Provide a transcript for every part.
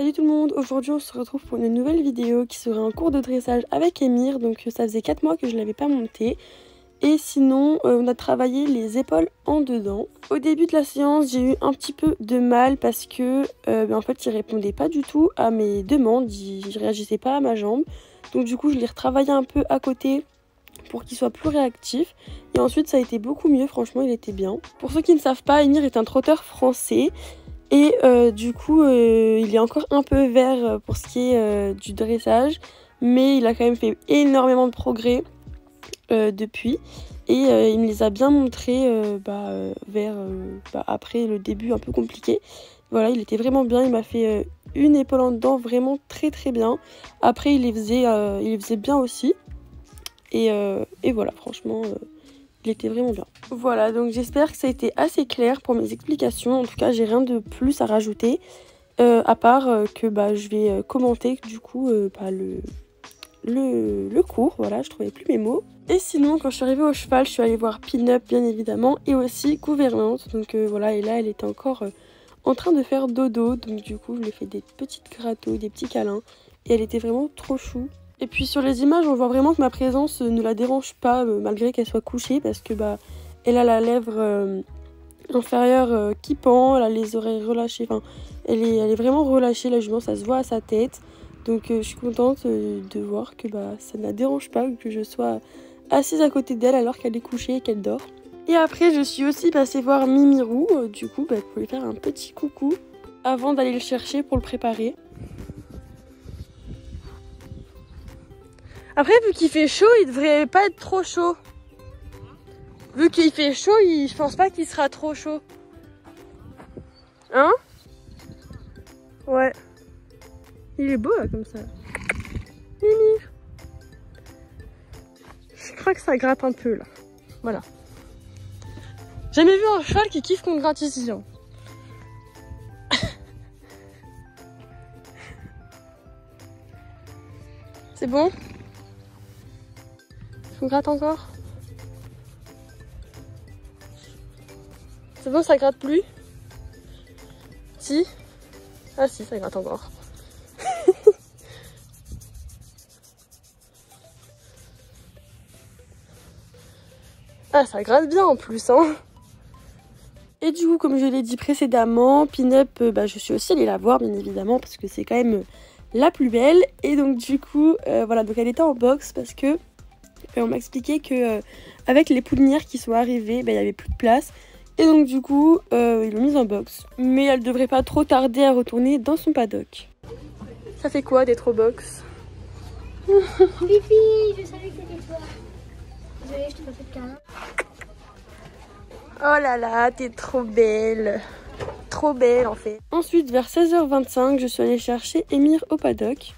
Salut tout le monde, aujourd'hui on se retrouve pour une nouvelle vidéo qui sera un cours de dressage avec Émir. Donc ça faisait 4 mois que je ne l'avais pas monté. Et sinon on a travaillé les épaules en dedans. Au début de la séance j'ai eu un petit peu de mal parce que en fait il répondait pas du tout à mes demandes, il réagissait pas à ma jambe. Donc du coup je l'ai retravaillé un peu à côté pour qu'il soit plus réactif. Et ensuite ça a été beaucoup mieux, franchement il était bien. Pour ceux qui ne savent pas, Émir est un trotteur français. Et du coup, il est encore un peu vert pour ce qui est du dressage. Mais il a quand même fait énormément de progrès depuis. Et il me les a bien montrés après le début un peu compliqué. Voilà, il était vraiment bien. Il m'a fait une épaule en dedans vraiment très très bien. Après, il les faisait bien aussi. Et voilà, franchement... il était vraiment bien. Voilà, donc j'espère que ça a été assez clair pour mes explications. En tout cas, j'ai rien de plus à rajouter. À part que je vais commenter du coup le cours. Voilà, je trouvais plus mes mots. Et sinon, quand je suis arrivée au cheval, je suis allée voir Pin-Up bien évidemment. Et aussi gouvernante. Donc voilà, et là, elle était encore en train de faire dodo. Donc du coup, je lui ai fait des petites gratouilles, des petits câlins. Et elle était vraiment trop chou. Et puis sur les images, on voit vraiment que ma présence ne la dérange pas malgré qu'elle soit couchée parce que elle a la lèvre inférieure qui pend, elle a les oreilles relâchées, enfin elle est vraiment relâchée, la jument, ça se voit à sa tête. Donc je suis contente de voir que ça ne la dérange pas, que je sois assise à côté d'elle alors qu'elle est couchée et qu'elle dort. Et après je suis aussi passée voir Mimirou, du coup pour lui faire un petit coucou avant d'aller le chercher pour le préparer. Après, vu qu'il fait chaud, il devrait pas être trop chaud. Vu qu'il fait chaud, je pense pas qu'il sera trop chaud. Hein? Ouais. Il est beau là comme ça. Mimi. Je crois que ça gratte un peu là. Voilà. Jamais vu un cheval qui kiffe qu'on gratte ici. Hein. C'est bon? On gratte encore. C'est bon, ça gratte plus? Si? Ah si, ça gratte encore. Ah, ça gratte bien en plus, hein. Et du coup, comme je l'ai dit précédemment, Pin-Up, je suis aussi allée la voir, bien évidemment, parce que c'est quand même la plus belle. Et donc du coup, voilà, donc elle était en box parce que on m'a expliqué que avec les poulinières qui sont arrivées, il n'y avait plus de place. Et donc du coup, ils l'ont mise en box. Mais elle devrait pas trop tarder à retourner dans son paddock. Ça fait quoi d'être au box? Fifi, je savais que c'était toi. Désolée, je t'ai pas fait de câlin. Oh là là, t'es trop belle. Trop belle en fait. Ensuite, vers 16h25, je suis allée chercher Émir au paddock.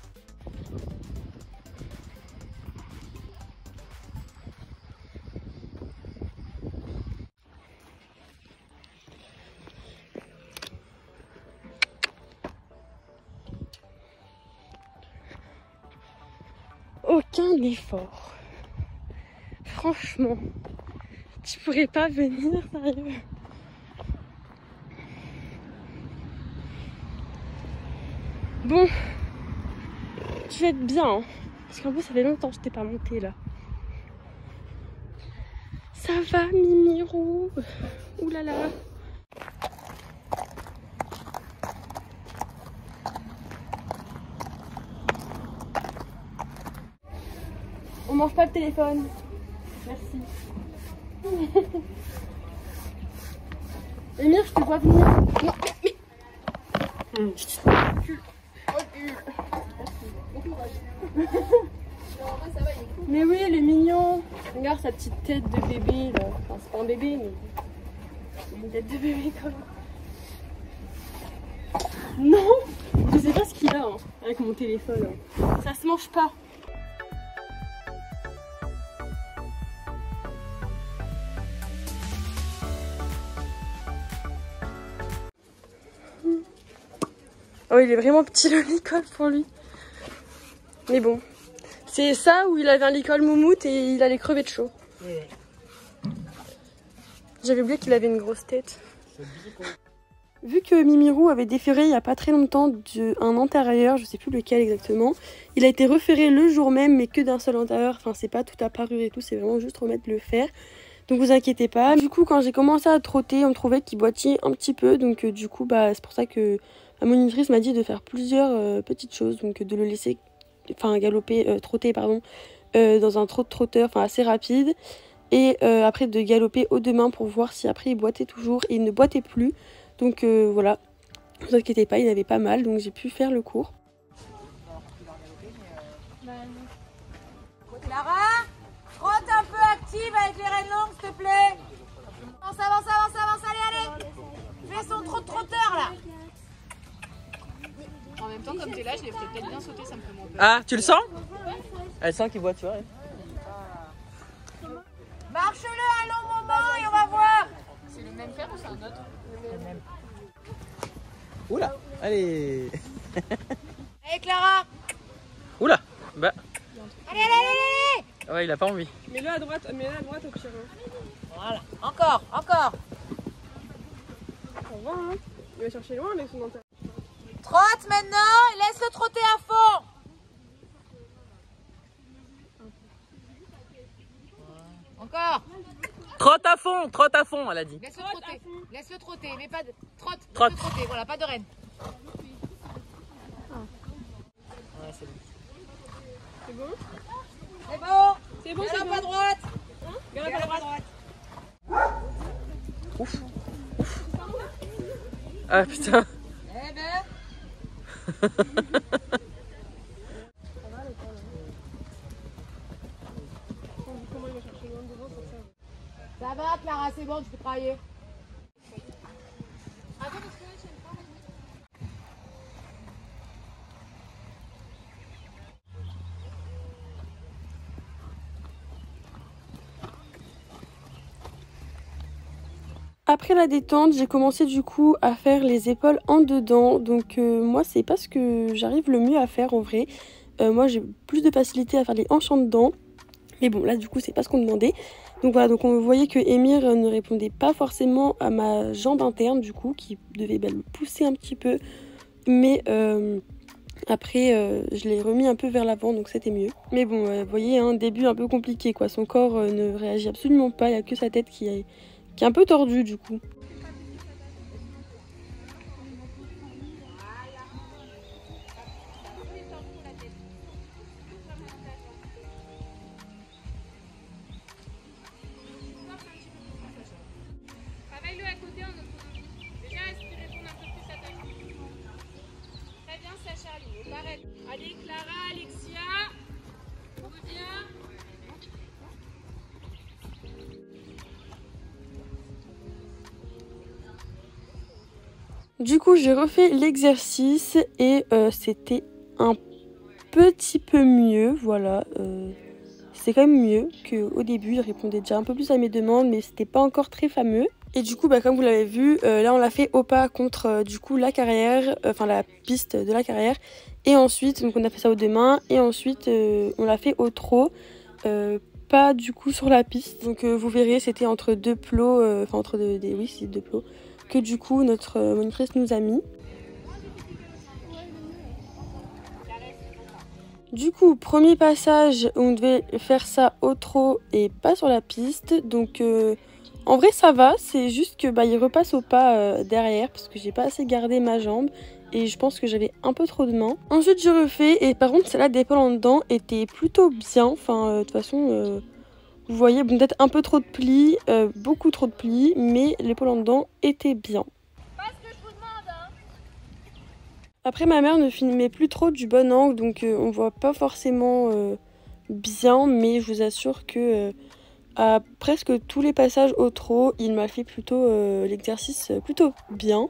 Aucun effort. Franchement, tu pourrais pas venir, sérieux. Bon, tu vas être bien, hein, parce qu'en plus ça fait longtemps que je t'ai pas monté là. Ça va, Mimirou? Ouh là là. On mange pas le téléphone. Merci. Émir, je te vois venir. Non, mais... Recule. Mais oui, il est mignon. Regarde sa petite tête de bébé là. Enfin, c'est pas un bébé, mais il a une tête de bébé quand même. Non, je sais pas ce qu'il a hein, avec mon téléphone. Hein. Ça se mange pas. Oh, il est vraiment petit le licol pour lui. Mais bon, c'est ça où il avait un licol moumoute et il allait crever de chaud. J'avais oublié qu'il avait une grosse tête. Vu que Mimirou avait déferré il n'y a pas très longtemps un antérieur, je sais plus lequel exactement, il a été referré le jour même mais que d'un seul antérieur, enfin c'est pas tout à parure et tout, c'est vraiment juste remettre le fer. Donc vous inquiétez pas. Du coup quand j'ai commencé à trotter, on trouvait qu'il boitillait un petit peu, donc du coup c'est pour ça que ma monitrice m'a dit de faire plusieurs petites choses, donc de le laisser trotter pardon, dans un trotteur, enfin assez rapide. Et après de galoper haut de main pour voir si après il boitait toujours et il ne boitait plus. Donc voilà, ne vous inquiétez pas, il avait pas mal, donc j'ai pu faire le cours. Clara, trotte un peu active avec les rênes longues, s'il te plaît. Avance, allez. Fais son trotteur là. En même temps, comme t'es là, je les ferais peut-être bien sauter, ça me fait moins peur. Ah, tu le sens? Elle sent qu'il boit, tu vois. Marche-le un long moment et on va voir. C'est le même fer ou c'est un autre? Le même. Oula, allez. Allez Clara. Oula, bah. Allez. Ouais, il a pas envie. Mets-le à droite au pire. Voilà, encore. On va, hein. Il va chercher loin avec son dentaire. Trotte maintenant et laisse-le trotter à fond. Encore. Trotte à fond, elle a dit. Laisse-le trotter, mais pas de... Trotte. Trotte. Laisse-le trotter, voilà, pas de rêne. Ouais, c'est bon. C'est bon? C'est bon, c'est bon. À droite. Galope à droite. Ouf. Ah putain. Eh ben. Ça va Clara, c'est bon, tu peux travailler. Après la détente, j'ai commencé du coup à faire les épaules en dedans. Donc moi c'est pas ce que j'arrive le mieux à faire en vrai. Moi j'ai plus de facilité à faire les hanches en dedans. Mais bon là du coup c'est pas ce qu'on demandait. Donc voilà, donc on voyait que Émir ne répondait pas forcément à ma jambe interne du coup, qui devait le pousser un petit peu. Mais après je l'ai remis un peu vers l'avant, donc c'était mieux. Mais bon, vous voyez, un début un peu compliqué quoi. Son corps ne réagit absolument pas, il n'y a que sa tête qui est un peu tordue du coup. Travaille-le à côté en autonomie. Déjà, est-ce qu'il répond un peu plus à ta question? Très bien, ça Charlie. On arrête. Allez, Clara, Alexia. On revient. Du coup, j'ai refait l'exercice et c'était un petit peu mieux, voilà. C'est quand même mieux qu'au début, il répondait déjà un peu plus à mes demandes, mais c'était pas encore très fameux. Et du coup, comme vous l'avez vu, là on l'a fait au pas contre du coup la carrière, enfin la piste de la carrière. Et ensuite, donc on a fait ça aux deux mains, et ensuite on l'a fait au trot, pas du coup sur la piste. Donc vous verrez, c'était entre deux plots, enfin entre oui, c'est deux plots, que du coup notre monitrice nous a mis. Du coup, premier passage, on devait faire ça au trot et pas sur la piste. Donc en vrai ça va, c'est juste que il repasse au pas derrière parce que j'ai pas assez gardé ma jambe et je pense que j'avais un peu trop de main. Ensuite je refais et par contre celle-là d'épaule en dedans était plutôt bien. Enfin de toute façon vous voyez, bon, peut-être un peu trop de plis, beaucoup trop de plis, mais l'épaule en dedans était bien. Après ma mère ne filmait plus trop du bon angle, donc on voit pas forcément bien, mais je vous assure que à presque tous les passages au trot, il m'a fait plutôt l'exercice plutôt bien.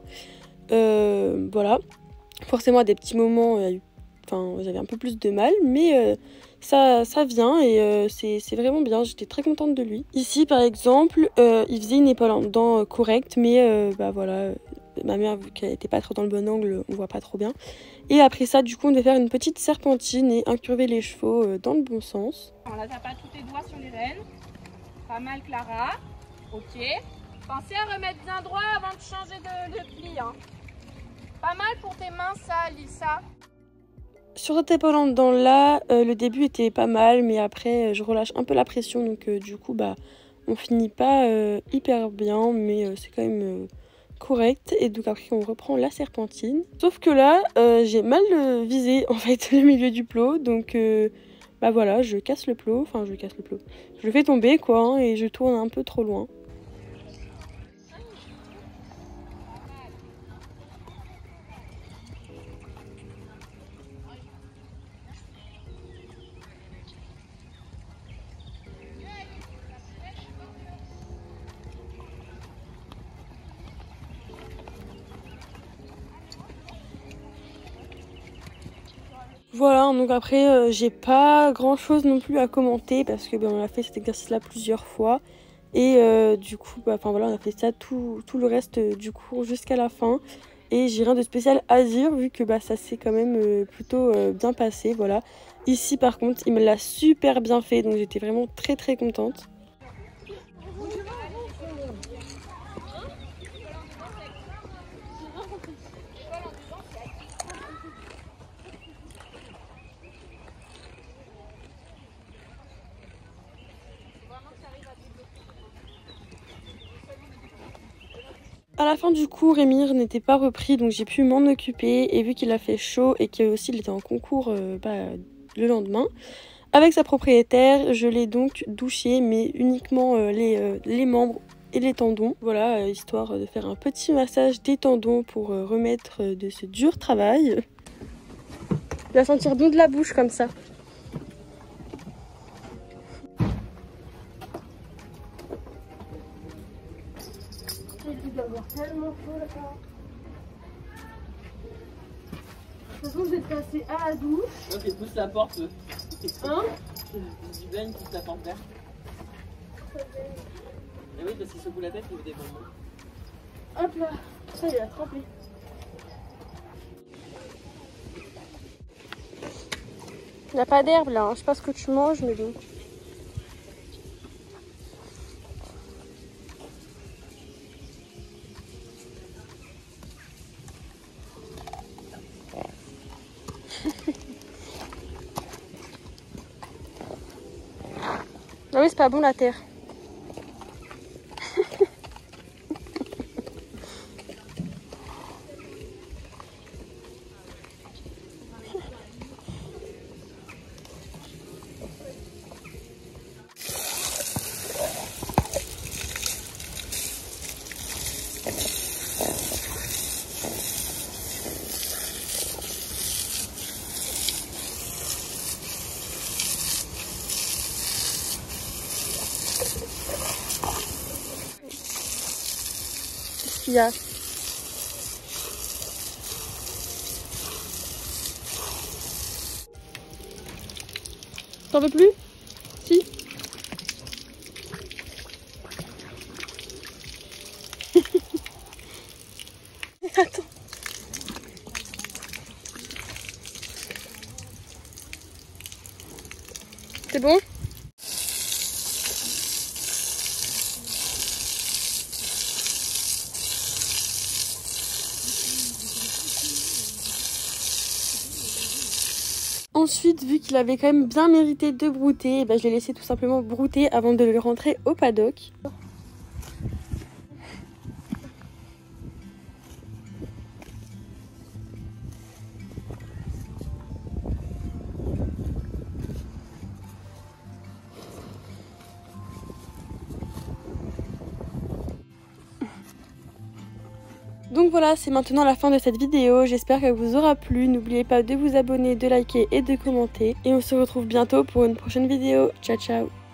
Voilà, forcément à des petits moments, j'avais un peu plus de mal, mais ça vient et c'est vraiment bien, j'étais très contente de lui. Ici par exemple, il faisait une épaule en dedans correcte, mais voilà... Ma mère, vu qu'elle n'était pas trop dans le bon angle, on voit pas trop bien. Et après ça, du coup, on devait faire une petite serpentine et incurver les chevaux dans le bon sens. Là, t'as pas tous tes doigts sur les rênes. Pas mal, Clara. Ok. Pensez à remettre bien droit avant de changer de pli. Hein. Pas mal pour tes mains, ça, Lisa. Sur cette épaule dans là, le début était pas mal, mais après je relâche un peu la pression, donc du coup bah on finit pas hyper bien, mais c'est quand même correct. Et donc après on reprend la serpentine. Sauf que là j'ai mal visé en fait le milieu du plot, donc bah voilà, je casse le plot, enfin je casse le plot. Je le fais tomber quoi, hein, et je tourne un peu trop loin. Voilà, donc après j'ai pas grand chose non plus à commenter parce que on a fait cet exercice là plusieurs fois et du coup bah, enfin voilà, on a fait ça tout le reste du cours jusqu'à la fin et j'ai rien de spécial à dire vu que bah, ça s'est quand même plutôt bien passé. Voilà, ici par contre il me l'a super bien fait, donc j'étais vraiment très contente. À la fin du cours, Émir n'était pas repris, donc j'ai pu m'en occuper. Et vu qu'il a fait chaud et qu'il était en concours le lendemain, avec sa propriétaire, je l'ai donc douché, mais uniquement les membres et les tendons. Voilà, histoire de faire un petit massage des tendons pour remettre de ce dur travail. Il va sentir bon de la bouche comme ça. Il doit avoir tellement chaud là-bas. De toute façon, je vais te passer à la douche. Ok, pousse la porte. Hein? Du bain, pousse la porte verte. Et oui, parce qu'il secoue la tête, il veut des bonbons. Hop là, ça il a trempé. Il n'y a pas d'herbe là, hein. Je sais pas ce que tu manges, mais bon. Ah oui, c'est pas bon la terre. Qu'est-ce qu'il y a? T'en veux plus? Si? Attends. C'est bon? Ensuite, vu qu'il avait quand même bien mérité de brouter, je l'ai laissé tout simplement brouter avant de le rentrer au paddock. Donc voilà, c'est maintenant la fin de cette vidéo. J'espère qu'elle vous aura plu. N'oubliez pas de vous abonner, de liker et de commenter. Et on se retrouve bientôt pour une prochaine vidéo. Ciao ciao!